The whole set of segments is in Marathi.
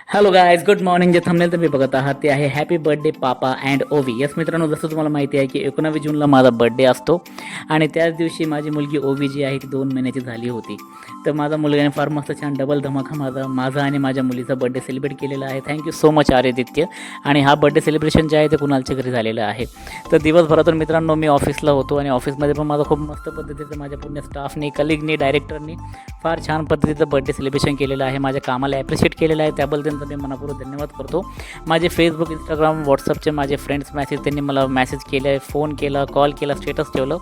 Hello guys, good morning. जे थंबनेल तुम्ही बघत आहात ते आहे हॅपी बर्थडे पापा अँड ओवी. यस मित्रांनो, जसं तुम्हाला माहिती आहे की 19 जूनला माझा बर्थडे असतो आणि त्याच दिवशी माझी मुलगी ओवी जी आहे ती 2 महिन्याची झाली होती. तर माझा मुलगाने फार मस्त छान डबल धमाका माझा आणि माझ्या मुलीचा बर्थडे सेलिब्रेट केलेला आहे. Thank you so much Aryaditya. आणि हा बर्थडे सेलिब्रेशन जे आहे ते कुणालच्या घरी झालेलं आहे. तर दिवसभरातून मित्रांनो मी ऑफिसला होतो आणि ऑफिसमध्ये पण माझं खूप मस्त पद्धतीचं माझ्या पूर्ण स्टाफनी, कलिगनी, डायरेक्टरनी फार छान पद्धतीचं बर्थडे सेलिब्रेशन केलेलं आहे. माझ्या कामाला ॲप्रिशिएट केलेलं आहे, त्याबद्दल त्यांचा मी मनापूर्वक धन्यवाद करतो. माझे फेसबुक, इंस्टाग्राम, व्हॉट्सअपचे माझे फ्रेंड्स त्यांनी मला मेसेज केले, फोन केला, कॉल केला, स्टेटस ठेवलं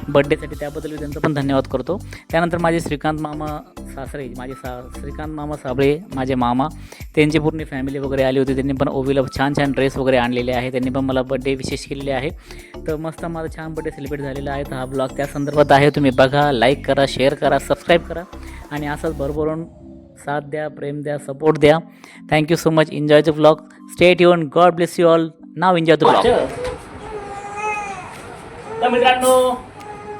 बड्डेसाठी, त्याबद्दल मी त्यांचा पण धन्यवाद करतो. त्यानंतर माझे श्रीकांत मामा सासरे, श्रीकांत मामा साबळे, माझे मामा, त्यांची पूर्ण फॅमिली वगैरे आली होती. त्यांनी पण ओवीला छान छान ड्रेस वगैरे आणलेले आहे. त्यांनी पण मला बड्डे विशेष केलेले आहे. तर मस्त माझा छान बड्डे सेलिब्रेट झालेला आहे. तर हा ब्लॉग त्या संदर्भात आहे. तुम्ही बघा, लाईक करा, शेअर करा, सबस्क्राईब करा आणि असंच भरभरून साथ द्या, प्रेम द्या, सपोर्ट द्या. Thank you so much. Enjoy the blog. Stay tune. God bless you all. Now enjoy the blog. तर मित्रांनो,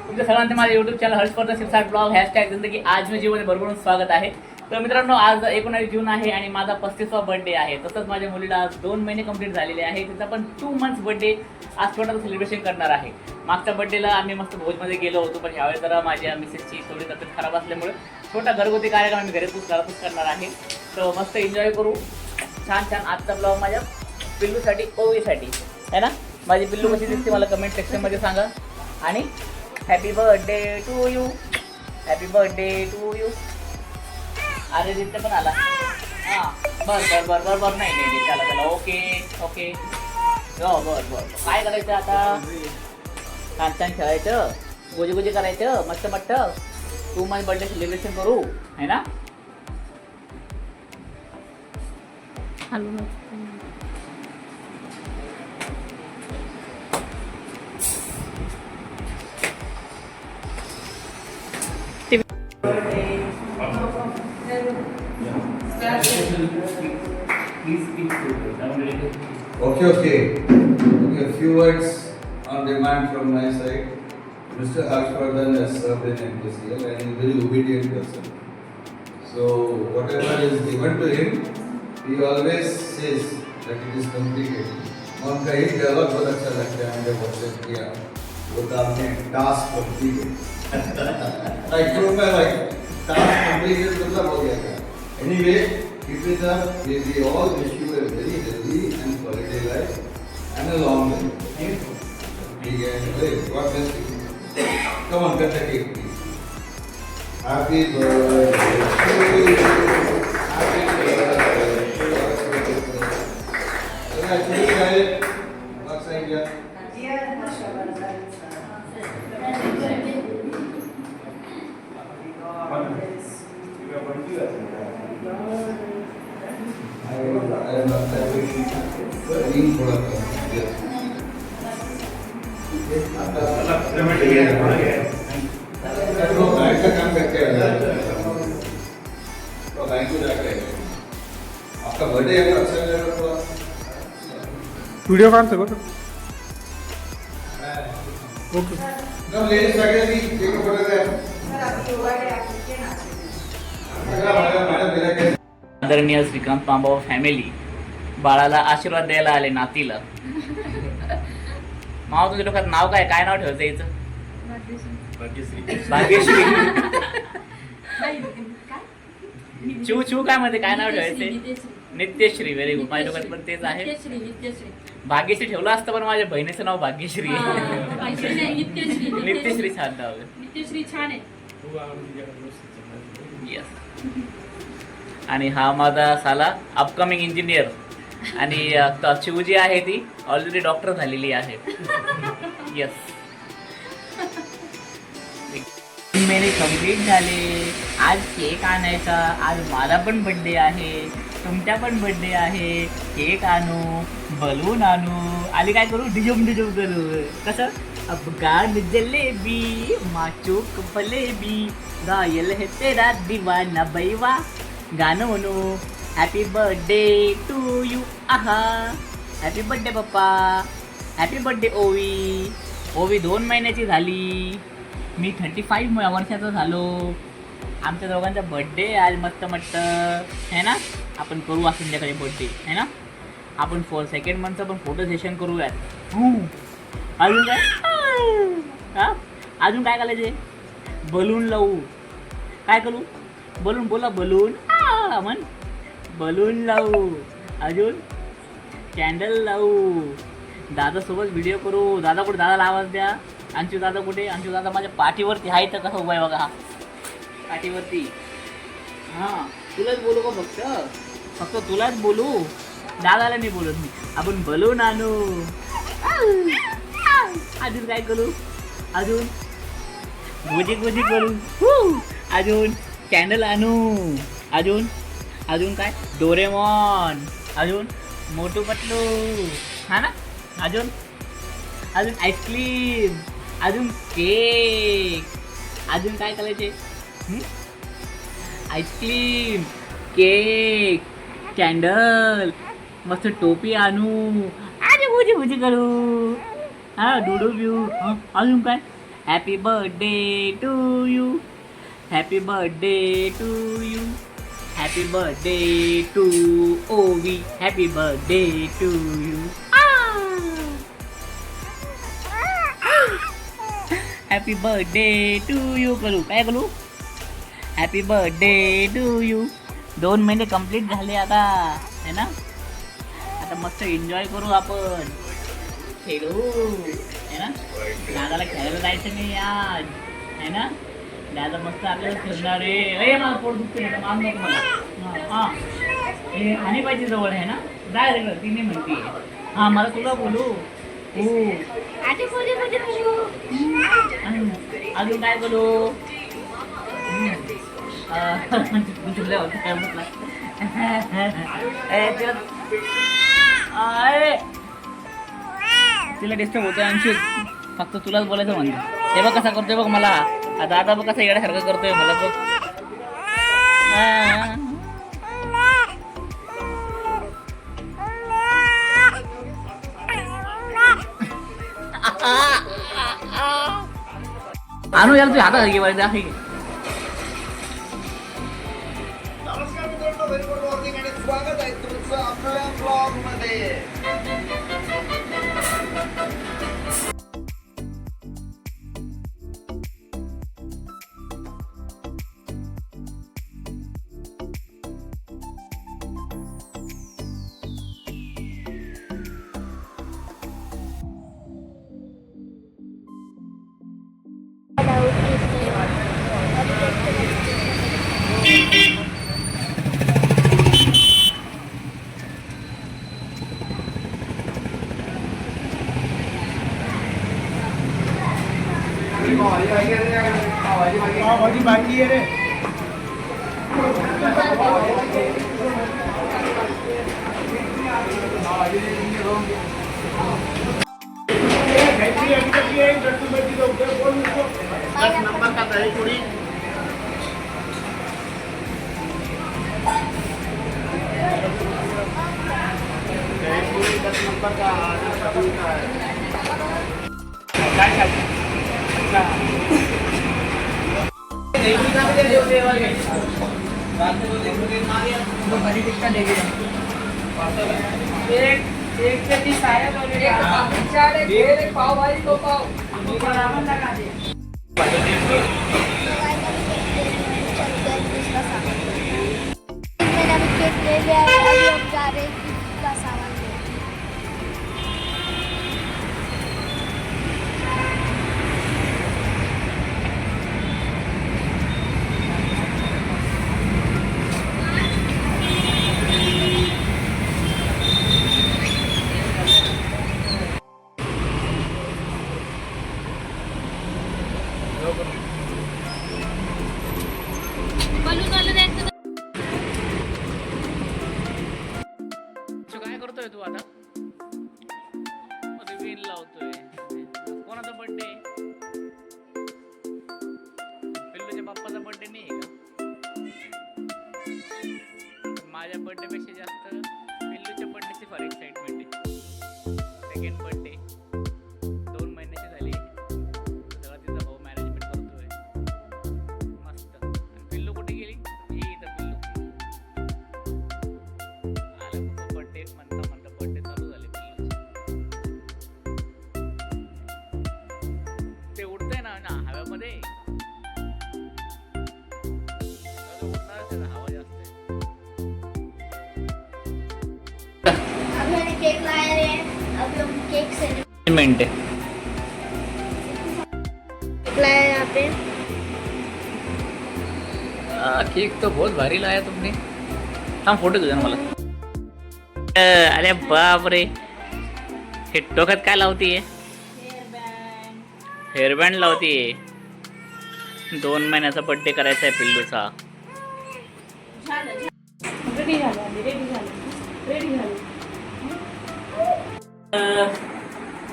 तुमच्या सर्वांचे माझ्या YouTube channel Harshvardhan Shirsat blog hashtag जिंदगी आज मी जीवन भरभरून स्वागत आहे. तर मित्रांनो, आज 19 जून आहे आणि माझा 35वा बर्थडे आहे. तसंच माझ्या मुलीला आज 2 महिने कंप्लीट झालेले आहे. तिचा पण 2 मंथ्स बर्थडे आज छोटासा सेलिब्रेशन करणार आहे. मागच्या बर्थडेला आम्ही मस्त भोजमध्ये गेलो होतो, पण यावेळी जरा माझ्या मिसेसची थोडी तब्येत खराब असल्यामुळे छोटा घरगुती कार्यक्रम आम्ही घरातच करणार आहे. तर मस्त एन्जॉय करू. छान छान आजचा ब्लॉग माझ्या पिल्लूसाठी, ओवीसाठी आहे ना. माझी पिल्लू कशी दिसते मला कमेंट सेक्शनमध्ये सांगा. आणि happy birthday to you, happy birthday to you. अरे दित्य पण आला. हां, बर नाही चला ओके ओके. हो बर. काय करायचं आता? छान छान खेळायचं, गोजी करायचं, मस्त. तू माझी बर्थडे सेलिब्रेशन करू आहे ना. Okay. A few words on demand from my side. Mr. Harshvardhan has served in NPCL and he is a very obedient person. So whatever is given to him, he always says that it is completed. उनका एक डायलॉग बहुत अच्छा लगता है, मुझे व्हाट्सएप किया, वो तो आपने टास्क कंप्लीटेड. लाइक प्रूफ है, लाइक टास्क कंप्लीटेड मतलब हो गया था. Anyway, keep it up. We all wish you a very healthy and quality life and a long life. Thank you. God bless you. Come on, cut the cake, please. Happy birthday to you. Happy birthday to you. Actually, guys, what's the idea? आपका बर्थडे है, अच्छा लगा थोड़ा वीडियो काढतो बघ. ओके. एकदम लेडीज सगळ्यांनी एक फोटो द्या. आदरणीय श्रीकांत मामा फॅमिली बाळाला आशीर्वाद द्यायला आले, नातीला. मामा, तुझ्या डोक्यात नाव काय नाव ठेवायचं याचं? भाग्यश्री. चू काय म्हणते, काय नाव ठेवायचे? नित्यश्री. Very good. माझ्या डोक्यात पण तेच आहे. भाग्यश्री ठेवलं असतं, पण माझ्या बहिणीचं नाव भाग्यश्री आहे. नित्यश्री छान नाव आहे. नित्यश्री छान आहे. येस. आणि हा माझा साला अपकमिंग इंजिनियर. आणि चिऊ जी आहे ती ऑलरेडी डॉक्टर झालेली आहे. येस. 3 महिने कंप्लीट झाले. आज केक आणायचा. आज माझा पण बड्डे आहे, तुमच्या पण बड्डे आहे. केक आणू, बलून आणू, आली काय करू, डिजुम करू. कसं? अफगान जलेबी, माचूक फलेबी, गायल है तेरा दीवाना बैवा. गाणं म्हणू. Happy birthday to you. आहा, happy birthday papa. Happy birthday Ovi. Ovi 2 महिन्याची झाली. मी 35 वर्षाचा झालो. आमच्या दोघांचा बर्थडे आज मस्त मस्त है ना. आपण करू आज संध्याकाळी बर्थडे है ना. आपण सेकंड मंथचं पण फोटो सेशन करूयात. अजून काय हा अजून काय करायचे. बलून लावू. काय करू. बलून बोला. बलून म्हण. बलून लावू. अजून कॅन्डल लावू. दादासोबत व्हिडिओ करू. दादा कुठे. दादाला आवाज द्या. अंशू दादा कुठे. अंशू दादा माझ्या पाठीवरती आहे तर कसं उभा आहे बघा. पाठीवरती. हां तुलाच बोलू का फक्त तुलाच बोलू. दादाला नाही बोलत मी. आपण बलून आणू. अजून काय करू. अजून गोजी करू. अजून कॅन्डल आणू. अजून काय डोरेमॉन. अजून मोटू पतलू हा ना. अजून आईस्क्रीम. अजून केक. अजून काय करायचे. आईस्क्रीम केक कॅन्डल मस्त टोपी आणू. अरे भुजी करू. हा डुडू बिऊ. अजून काय. Happy birthday to you. Happy birthday to you. Happy birthday to Ovi. Happy birthday to you. Happy birthday to you करू. काय करू. Happy birthday to you. 2 महिने कंप्लीट झाले आता है ना. आता मस्त एन्जॉय करू आपण. खेळू है ना. दादाला खेळायला जायचं नाही आज है ना. दादा मस्त आपल्याला फिरणार आहे. मला पोट दुखते माग नको मला. हां हे आणि पाहिजे जवळ आहे ना. जाय रे ती नाही म्हणते. हां मला तुला बोलू. हो अजून काय करू. तुला काय म्हटलं. तिला डिस्टर्ब होतोय अंशू. फक्त तुलाच बोलायचं म्हणते. हे बघ कसा करतोय बघ मला. दादा बघ कसा येण्यासारखं करतोय मला बघ. आणू यार तुझ्या हातात घे बरं. नमस्कार मित्रांनो, व्हेरी गुड मॉर्निंग आणि स्वागत आहे तुमचं आपल्या ब्लॉग मध्ये. पावभाजी बाकी आहे रे. पाव भाजी दो पाव. मैंने अभी केक ले लिया है. अभी हम जा रहे हैं गिफ्ट का सामान लेने. काय करतोय तू आता. रिवील लावतोय. कोणाचा बर्थडे. पिल्लूच्या बाप्पाचा बर्थडे नाही का. माझ्या बर्थडे पेक्षा जास्त पिल्लूच्या बर्थडेची फार एक्साइटमेंट आहे. सेकंड बर्थडे 2 महिन्याची झाली. सगळा तिचा भाऊ मॅनेजमेंट करतोय मस्त. आणि पिल्लू अभी हम केक सेलिब्रेट मिनट है लाया यहाँ पे। केक तो बहुत भारी लाया तुमने. थांब फोटो तुझा मला. अरे बाप रे, हे डोक्यात काय लावतीये? हेअरबँड लावतीये. 2 महिन्याचा बर्थडे करायचा आहे पिल्लूचा. रेडी झालं.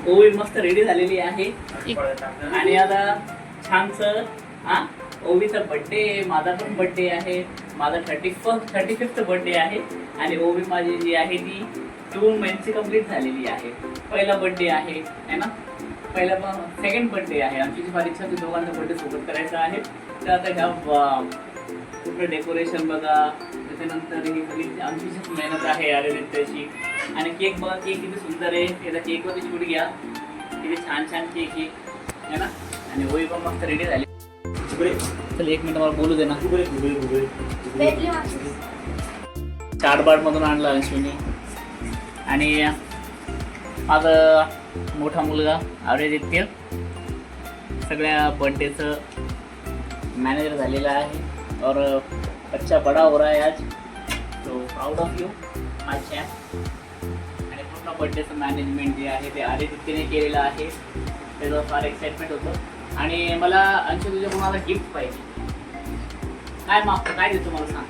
ओवी मस्त रेडी झालेली आहे आणि आता छानस ओवीचा बर्थडे, माझा पण बर्थडे आहे. माझा 35th बर्थडे आहे आणि ओवी माझी जी आहे ती 2 महिन्याची कंप्लीट झालेली आहे. पहिला बर्थडे आहे ना, पहिला सेकंड बर्थडे आहे. आमची जी फार इच्छा होती दोघांचा बर्थडे सोबत करायचा आहे. तर आता ह्या कुठलं डेकोरेशन बघा, त्याच्यानंतर ही सगळी आमची मेहनत आहे आर्यनित्याची. आणि केक बघा, केक किती सुंदर आहे. त्याचा केकवरती शूट घ्या, किती छान छान केक आहे ना. आणि ओवी पण मस्त रेडी झाली. चल 1 मिनिट मला बोलू दे ना. चाडबाडमधून आणला अंशूने. आणि माझा मोठा मुलगा आर्यदित्य सगळ्या बर्थडेचं मॅनेजर झालेला आहे. और बच्चा बड़ा हो रहा है आज, तो proud of you my chap. आणि पूर्ण बर्थडेचं मॅनेजमेंट जे आहे ते आर्यदित्यने केलेलं आहे. त्याचं फार एक्साइटमेंट होतं. आणि मला अंशू तुझ्याकडून मला गिफ्ट पाहिजे. काय मागतो, काय देतो मला सांग.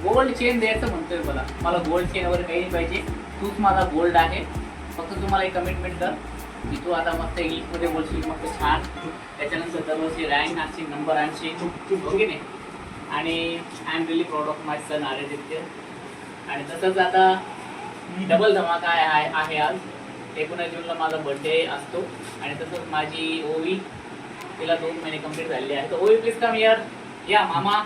गोल्ड चेन द्यायचं म्हणतोय मला गोल्ड चेन वगैरे काही नाही पाहिजे. तूच माझा गोल्ड आहे. फक्त तू मला एक कमिटमेंट कर की तू आता मस्त इंग्लिशमध्ये बोलशील मस्त छान. त्याच्यानंतर दरवर्षी रँक आणशील, नंबर आणशील, ओके नाही. आणि I am really proud of my son Aryaditya. आणि तसंच आता डबल धमाका आहे आज. 19 जूनला माझा बर्थडे असतो. आणि तसंच माझी ओवी, तिला 2 महिने कंप्लीट झालेले आहे. तर ओवी प्लीज कम हिअर. या मामा.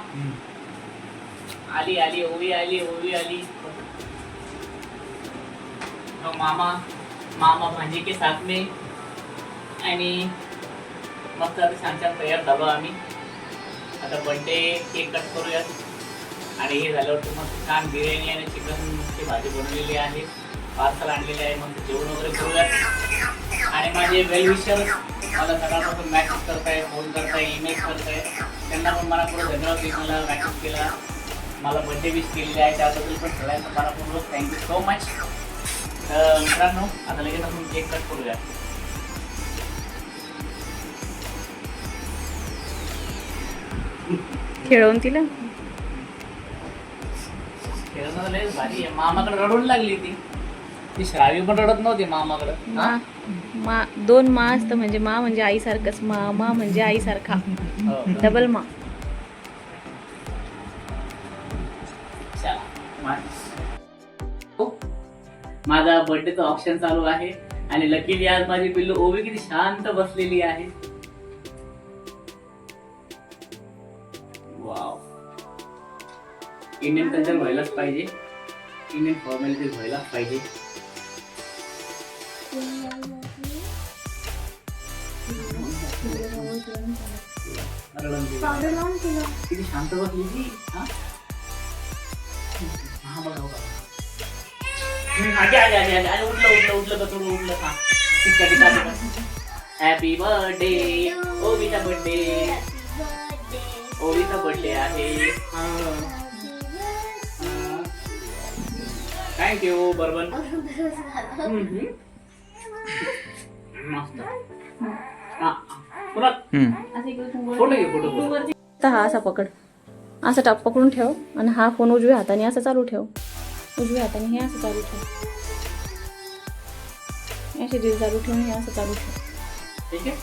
आली ओवी आली. तो मामा भांजी के साथ में. आणि मस्त आता छान छान तयार झालो आम्ही. आता बर्थडे केक कट करूयात. आणि हे झाल्यावर मस्त छान बिर्याणी आणि चिकनची भाजी बनवलेली आहे. पार्सल आणलेले आहे. मस्त जेवण वगैरे करूयात. आणि माझे वेल विशर्स मला सकाळपासून मॅसेज करताय, फोन करताय, ईमेल करताय. त्यांना पण मला पुढे धन्यवाद की मला मॅसेज केला, मला बर्थडे विश केलेले आहे. त्याबद्दल पण सगळ्यांना मनापूर्वक थँक्यू सो मच. मित्रांनो आता लगेच आपण केक कट करूया. खेळवून तिला खेळणं लय भारी आहे. मामाकडे रडून लागली ती श्रावी पण रडत नव्हती मामाकडं. हा? 2 मा असतं म्हणजे मा म्हणजे आईसारखंच, मा म्हणजे आईसारखा, हो. डबल मा. माझा बर्थडेचं ऑप्शन चालू आहे. आणि लकीली आज माझी पिल्लू ओवी किती शांत बसलेली आहे. वाव. इंडियन कल्चर व्हायलाच पाहिजे, इंडियन फॉर्मॅलिटीज व्हायलाच पाहिजे. किती शांत बसली ती. उठलं का हॅपी बर्थडे ओवीचा बर्थडे. ओवीचा बर्थडे आहे. थँक्यू बरोबर. मस्त. फोटो घे फोटो. तर हा असा पकड, असा टाप पकडून ठेव. आणि हा फोन उजव्या हाताने असं चालू ठेव. उजव्या हाताने हे असं चालू ठेव. असे रील चालू ठेव. हे असं चालू ठेव. ठीक आहे.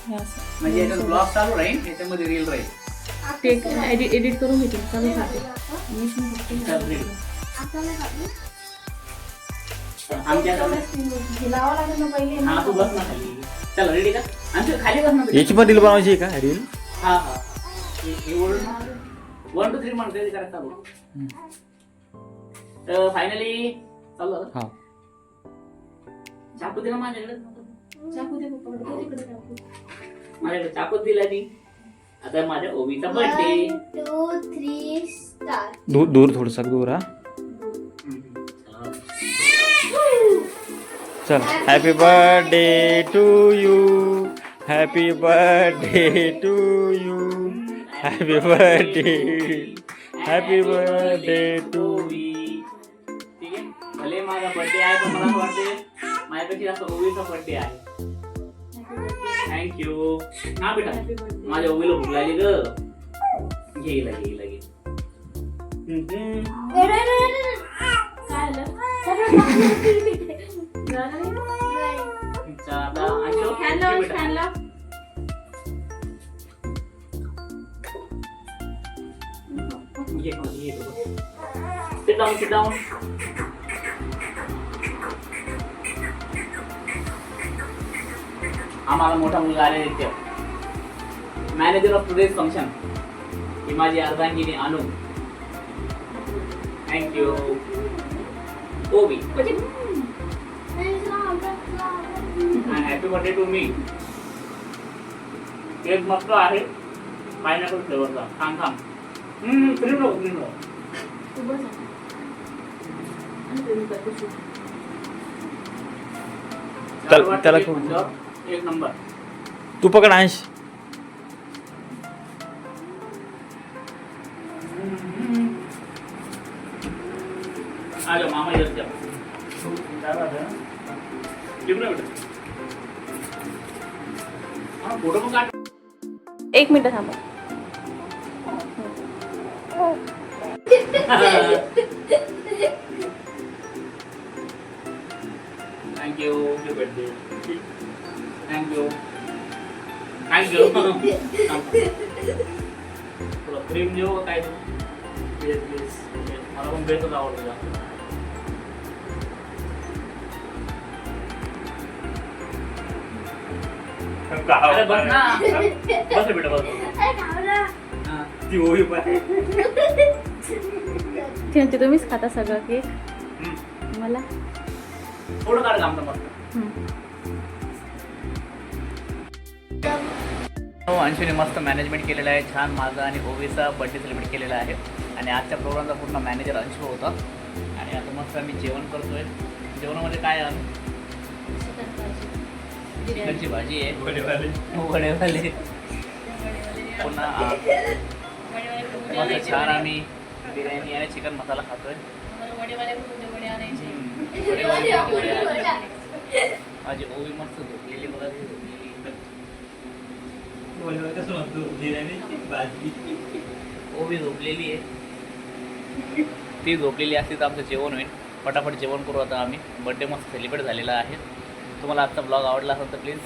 हे असं म्हणजे याच्यात ब्लॉग चालू राहील, याच्यामध्ये रील राहील. ते एडिट करून घेतील. चालू राहते. लावा लागेल ना पहिले. हा तू बस ना खाली. चला रेडी का. आणि खाली बस ना. याची पण रील बनवायची आहे का रील? हा 1 2 3 म्हणते ते करायचं चालू. तर फायनली चालू झालं. हा चाकू दिला माझ्याकडे. चाकू दे पप्पा. तिकडे चाकू. माझ्याकडे चाकू दिला ती. आता माझ्या ओवीचा बर्थडे. 1 2 3 स्टार्ट. दूर थोडंसं दूर. हा चल happy birthday to you, happy birthday to you, happy birthday, happy birthday to. ठीक आहे. भले माझा बर्थडे आहे पण मला असं वाटते माझ्यापेक्षा जास्त ओवीचा बर्थडे आहे. थँक्यू. हा बेटा माझ्या ओवीला भूक लागली ग. घे घे घे. Sit down, sit down. आम्हाला मोठा मुलगा आले इथे. मॅनेजर ऑफ टुडेज फंक्शन ही माझी अर्धांगिनी Anu. Thank you. Ovi happy birthday to me. Cake मस्त आहे पायनॅपल फ्लेवरचा. थांब थांब. क्रीम नको क्रीम नको. त्याला एक नंबर. तू पकड अंश. आ जाओ मामा इधर जाओ. फोटो पण काढ. 1 मिनिट थांबा. थँक्यू. थँक्यू. थँक्यू. तुला क्रीम देऊ का काय? Please please. मला पण बेतच आवडतं जास्त. अरे बस ना. बस बेटा बस. हां ती ओवी पण. ते तुम्हीच खाता सगळं केक. मला थोडं काढ काम मस्त. हो अंशूने मस्त मॅनेजमेंट केलेलं आहे. छान माझा आणि ओवीचा बर्थडे सेलिब्रेट केलेला आहे. आणि आजच्या प्रोग्रामचा पूर्ण मॅनेजर अंशू होता. आणि आता मस्त आम्ही जेवण करतोय. जेवणामध्ये काय आहे? चिकनची भाजी आहे. वडेवाले. पुन्हा मस्त छान आम्ही बिर्याणी आणि चिकन मसाला खातोय. माझी ओवी मस्त झोपलेली. मला ओवी झोपलेली आहे. ती झोपलेली असते तर आमचं जेवण होईल. फटाफट जेवण करू आता आम्ही. बड्डे मस्त सेलिब्रेट झालेला आहे. तुम्हाला आजचा ब्लॉग आवडला असेल तर please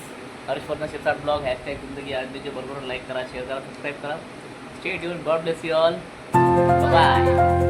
Harshvardhan Shirsat blog hashtag जिंदगी आनंदीचे बरोबर लाईक करा, शेअर करा, सबस्क्राईब करा. Stay tune. God bless you all. Bye.